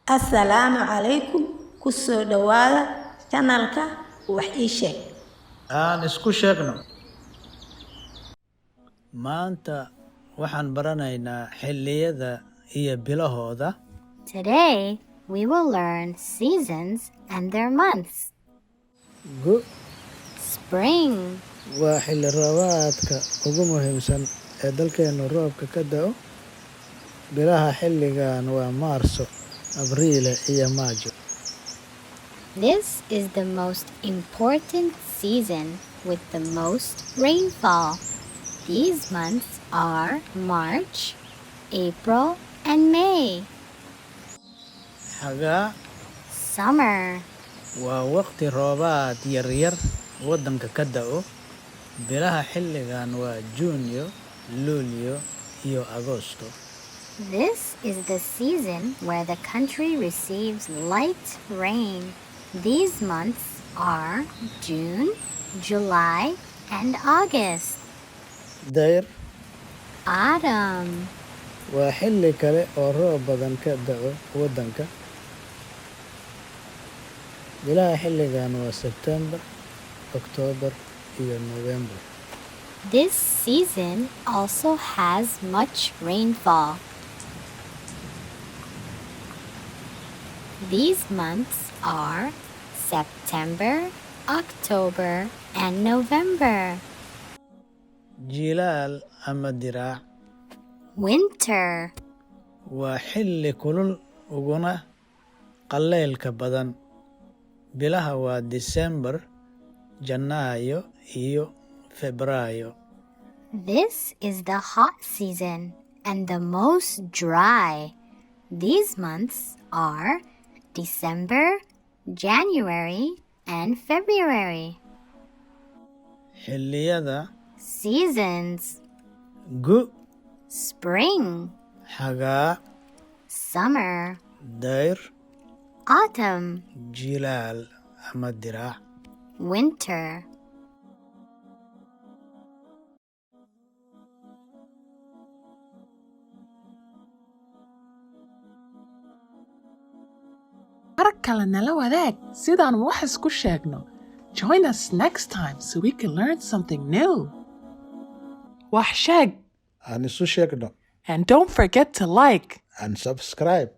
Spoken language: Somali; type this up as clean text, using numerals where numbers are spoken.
Assalaamu calaykum. Ku soo dhawaada channelka wax ii sheeg. Aan isku sheegno. Maanta waxaan baranaynaa xilliyada iyo bilahooda. Today, we will learn seasons and their months. Gu Spring, waa xilli roobaadka ugu muhiimsan ee dalkeenu roobka ka da'o. Bilaha xilligan waa Maarso, Abriil iyo Maajo. this is the most important season with the most rainfall. These months are March, April, and May. Xagaa Summer, waa waqti roobaad yaryar waddanka ka da'o. Bilaha xilligan waa Juunyo, Luulyo iyo Agoosto. this is the season where the country receives light rain. These months are June, July, and August. Dayr Autumn, waa xilli kale oo roob badan ka da'o waddanka. Bilaha xilligan waa September, October iyo November. this season also has much rainfall. These months are September, October, and November. Jilaal ama diraac Winter, waa xilli kulul uguna qaleylka badan. Bilaha waa December, Janaayo iyo Febraayo. this is the hot season and the most dry. These months are December, January, and February. Xilliyada Seasons: gu, spring, xagaa, summer, dayr, autumn, jilaal ama diraac. winter. mar kale nala wadaag sidaan wax isku sheegno. Join us next time so we can learn something new. Wax sheeg, Aan isu sheegno and don't forget to like. and subscribe.